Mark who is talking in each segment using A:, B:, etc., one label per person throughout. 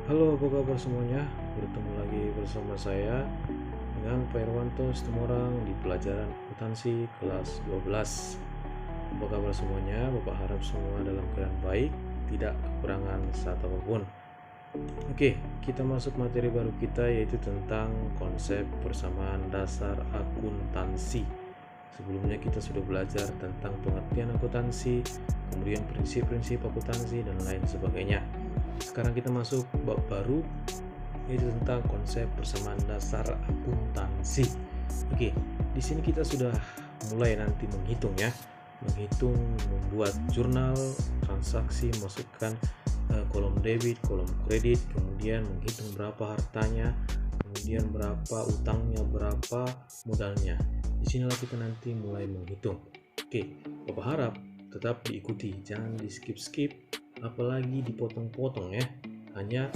A: Halo, apa kabar semuanya? Bertemu lagi bersama saya dengan Pak Irwanto Situmorang di pelajaran akuntansi kelas 12. Apa kabar semuanya? Bapak harap semua dalam keadaan baik, tidak kekurangan satu apapun. Oke, kita masuk materi baru kita yaitu tentang konsep persamaan dasar akuntansi. Sebelumnya kita sudah belajar tentang pengertian akuntansi, kemudian prinsip-prinsip akuntansi dan lain sebagainya. Sekarang kita masuk bab baru yaitu tentang konsep persamaan dasar akuntansi. Oke, di sini kita sudah mulai nanti menghitung membuat jurnal transaksi, masukkan kolom debit, kolom kredit, kemudian menghitung berapa hartanya, kemudian berapa utangnya, berapa modalnya. Disinilah kita nanti mulai menghitung. Oke, Bapak harap tetap diikuti, jangan di skip-skip, apalagi dipotong-potong ya. Hanya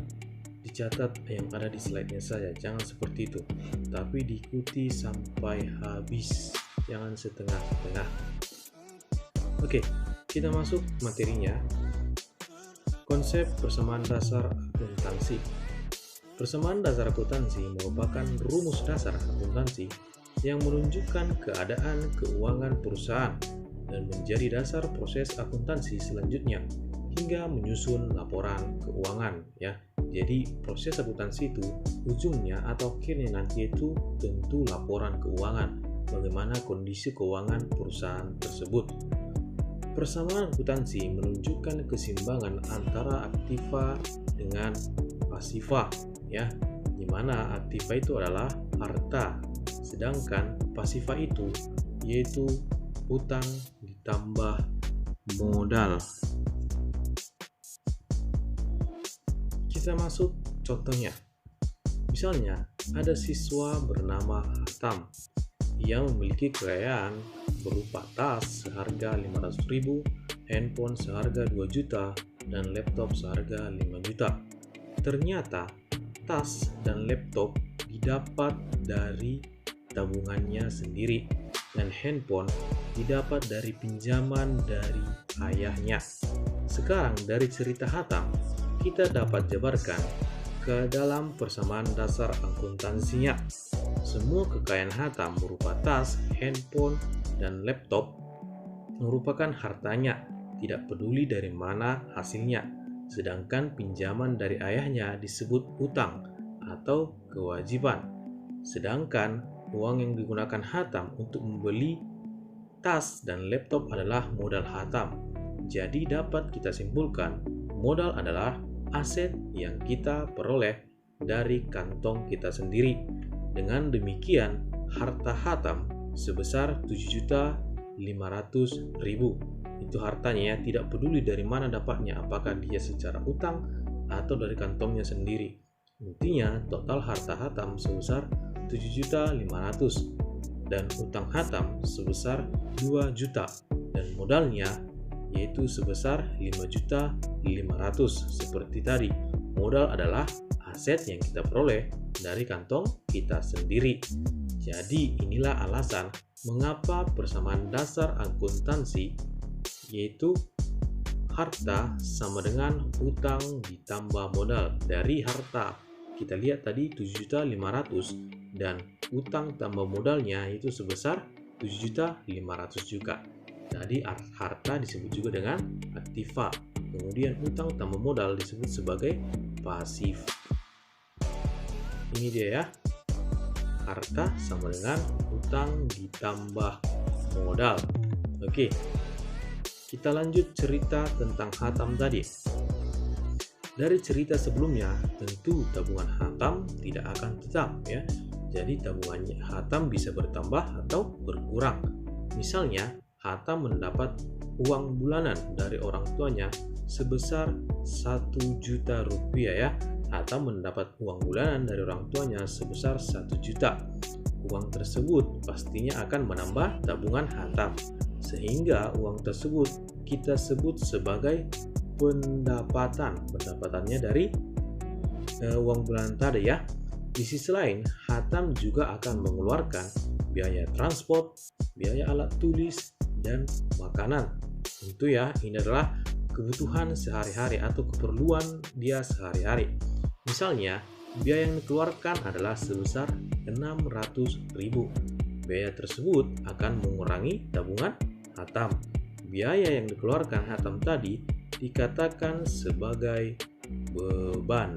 A: dicatat yang ada di slide-nya saja, jangan seperti itu, tapi diikuti sampai habis, jangan setengah-setengah. Oke, kita masuk materinya. Konsep persamaan dasar akuntansi. Persamaan dasar akuntansi merupakan rumus dasar akuntansi yang menunjukkan keadaan keuangan perusahaan dan menjadi dasar proses akuntansi selanjutnya hingga menyusun laporan keuangan ya. Jadi proses akuntansi itu ujungnya atau akhirnya nanti itu tentu laporan keuangan, bagaimana kondisi keuangan perusahaan tersebut. Persamaan akuntansi menunjukkan keseimbangan antara aktiva dengan pasiva ya, di mana aktiva itu adalah harta, sedangkan pasiva itu yaitu utang ditambah modal. Kita masuk contohnya. Misalnya, ada siswa bernama Hatam yang memiliki kekayaan berupa tas seharga 500.000, handphone seharga 2 juta, dan laptop seharga 5 juta. Ternyata, tas dan laptop didapat dari tabungannya sendiri, dan handphone didapat dari pinjaman dari ayahnya. Sekarang dari cerita Hatam, kita dapat jabarkan ke dalam persamaan dasar akuntansinya. Semua kekayaan Hatam berupa tas, handphone, dan laptop merupakan hartanya, tidak peduli dari mana hasilnya. Sedangkan pinjaman dari ayahnya disebut utang atau kewajiban. Sedangkan uang yang digunakan Hatam untuk membeli tas dan laptop adalah modal Hatam. Jadi dapat kita simpulkan, modal adalah aset yang kita peroleh dari kantong kita sendiri. Dengan demikian, harta Hatam sebesar 7.500.000. Itu hartanya ya, tidak peduli dari mana dapatnya, apakah dia secara utang atau dari kantongnya sendiri. Intinya, total harta Hatam sebesar 7.500.000 dan utang Hatam sebesar 2 juta dan modalnya yaitu sebesar 5.500.000. Seperti tadi, modal adalah aset yang kita peroleh dari kantong kita sendiri. Jadi inilah alasan mengapa persamaan dasar akuntansi yaitu harta sama dengan utang ditambah modal. Dari harta kita lihat tadi 7.500.000 dan utang tambah modalnya itu sebesar 7.500.000 juga. Jadi harta disebut juga dengan aktiva. Kemudian utang tambah modal disebut sebagai pasif. Ini dia ya. Harta sama dengan utang ditambah modal. Oke. Kita lanjut cerita tentang Hatam tadi. Dari cerita sebelumnya, tentu tabungan Hatam tidak akan tetap ya. Jadi tabungannya Hatam bisa bertambah atau berkurang. Misalnya, Hatam mendapat uang bulanan dari orang tuanya sebesar 1 juta rupiah ya. Hatam mendapat uang bulanan dari orang tuanya sebesar 1 juta. Uang tersebut pastinya akan menambah tabungan Hatam, sehingga uang tersebut kita sebut sebagai pendapatan. Pendapatannya dari uang bulanan tadi ya. Di sisi lain, Hatam juga akan mengeluarkan biaya transport, biaya alat tulis, dan makanan. Tentu ya, ini adalah kebutuhan sehari-hari atau keperluan dia sehari-hari. Misalnya, biaya yang dikeluarkan adalah sebesar 600.000. Biaya tersebut akan mengurangi tabungan Hatam. Biaya yang dikeluarkan Hatam tadi dikatakan sebagai beban.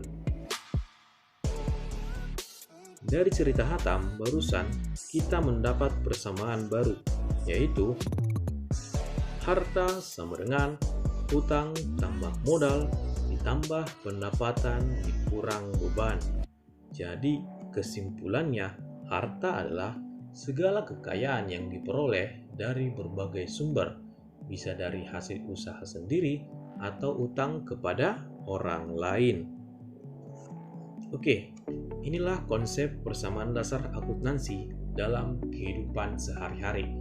A: Dari cerita Hatam barusan, kita mendapat persamaan baru, yaitu harta sama dengan utang tambah modal ditambah pendapatan dikurang beban. Jadi kesimpulannya, harta adalah segala kekayaan yang diperoleh dari berbagai sumber, bisa dari hasil usaha sendiri atau utang kepada orang lain. Oke, inilah konsep persamaan dasar akuntansi dalam kehidupan sehari-hari.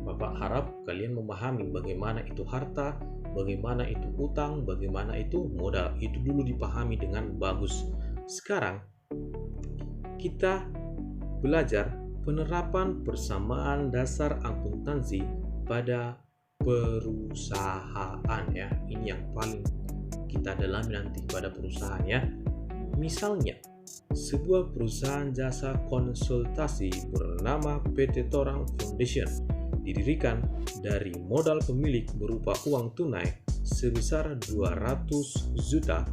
A: Bapak harap kalian memahami bagaimana itu harta, bagaimana itu utang, bagaimana itu modal. Itu dulu dipahami dengan bagus. Sekarang kita belajar penerapan persamaan dasar akuntansi pada perusahaan ya. Ini yang paling kita dalami nanti pada perusahaan ya. Misalnya, sebuah perusahaan jasa konsultasi bernama PT Torang Foundation didirikan dari modal pemilik berupa uang tunai sebesar 200 juta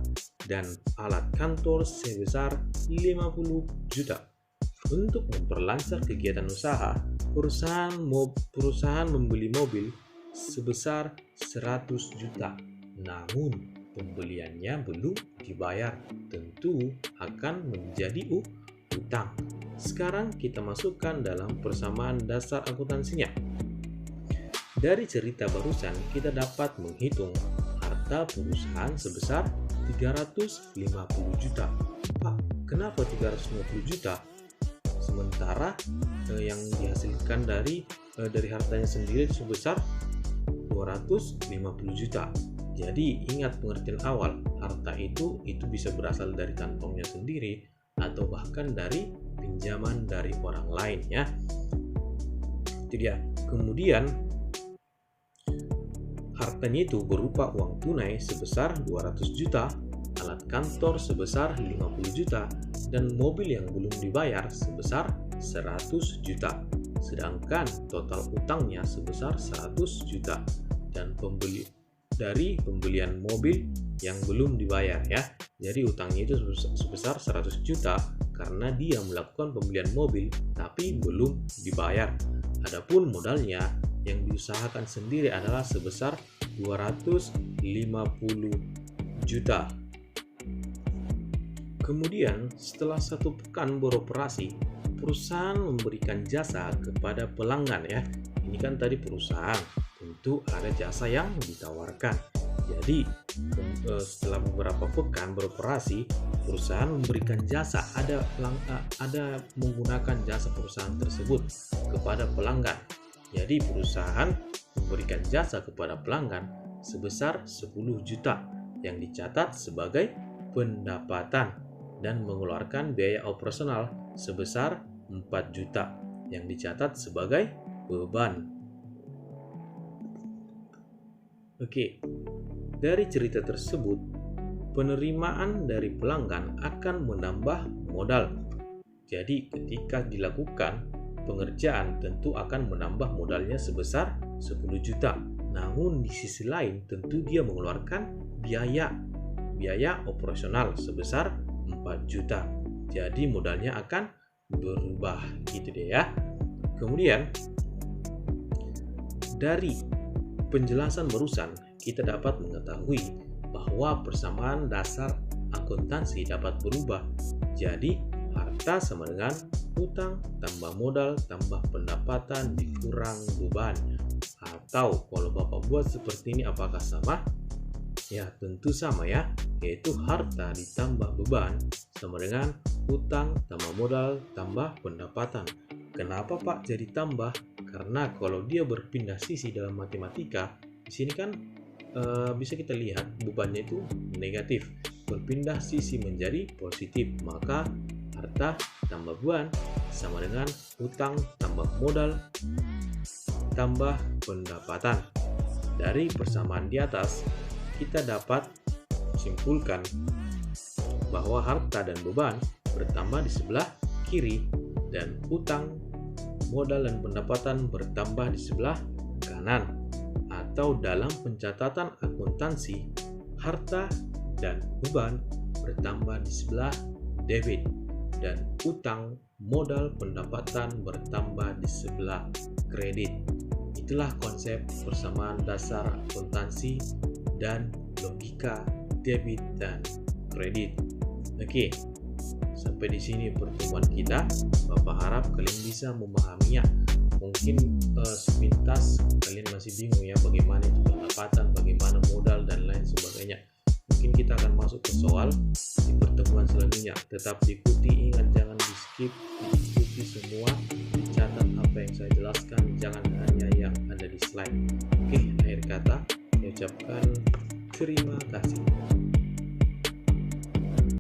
A: dan alat kantor sebesar 50 juta. Untuk memperlancar kegiatan usaha, perusahaan membeli mobil sebesar 100 juta. Namun, pembeliannya belum dibayar, tentu akan menjadi utang. Sekarang kita masukkan dalam persamaan dasar akuntansinya. Dari cerita barusan kita dapat menghitung harta perusahaan sebesar 350 juta. Pak, kenapa 350 juta? Sementara yang dihasilkan dari hartanya sendiri sebesar 250 juta. Jadi ingat pengertian awal, harta itu bisa berasal dari kantongnya sendiri atau bahkan dari pinjaman dari orang lain ya. Itu dia. Kemudian hartanya itu berupa uang tunai sebesar 200 juta, alat kantor sebesar 50 juta, dan mobil yang belum dibayar sebesar 100 juta. Sedangkan total utangnya sebesar 100 juta dan dari pembelian mobil yang belum dibayar ya. Jadi utangnya itu sebesar 100 juta karena dia melakukan pembelian mobil tapi belum dibayar. Adapun modalnya yang diusahakan sendiri adalah sebesar 250 juta. Kemudian setelah 1 pekan beroperasi, perusahaan memberikan jasa kepada pelanggan ya. Ini kan tadi perusahaan, tentu ada jasa yang ditawarkan. Jadi setelah beberapa pekan beroperasi, perusahaan memberikan jasa, ada menggunakan jasa perusahaan tersebut kepada pelanggan. Jadi perusahaan memberikan jasa kepada pelanggan sebesar 10 juta yang dicatat sebagai pendapatan dan mengeluarkan biaya operasional sebesar 4 juta yang dicatat sebagai beban. Oke, dari cerita tersebut, penerimaan dari pelanggan akan menambah modal. Jadi ketika dilakukan pengerjaan tentu akan menambah modalnya sebesar 10 juta. Namun di sisi lain tentu dia mengeluarkan biaya operasional sebesar 4 juta. Jadi modalnya akan berubah gitu deh ya. Kemudian dari penjelasan barusan kita dapat mengetahui bahwa persamaan dasar akuntansi dapat berubah. Jadi harta sama dengan utang tambah modal tambah pendapatan dikurang beban. Atau kalau Bapak buat seperti ini apakah sama? Ya tentu sama ya, yaitu harta ditambah beban sama dengan utang tambah modal tambah pendapatan. Kenapa Pak jadi tambah? Karena kalau dia berpindah sisi dalam matematika, di sini kan bisa kita lihat bebannya itu negatif, berpindah sisi menjadi positif, maka harta tambah beban sama dengan utang tambah modal tambah pendapatan. Dari persamaan di atas kita dapat simpulkan bahwa harta dan beban bertambah di sebelah kiri dan utang, modal dan pendapatan bertambah di sebelah kanan. Atau dalam pencatatan akuntansi, harta dan beban bertambah di sebelah debit dan utang, modal, pendapatan bertambah di sebelah kredit. Itulah konsep persamaan dasar akuntansi dan logika debit dan kredit. Oke, sampai di sini pertemuan kita. Bapak harap kalian bisa memahaminya. Mungkin sepintas kalian masih bingung ya bagaimana itu pendapatan, bagaimana modal dan lain sebagainya. Mungkin kita akan masuk ke soal di pertemuan selanjutnya. Tetap diikuti, ingat jangan di skip, diikuti semua, dicatat apa yang saya jelaskan, jangan hanya yang ada di slide. Oke, akhir kata saya ucapkan terima kasih.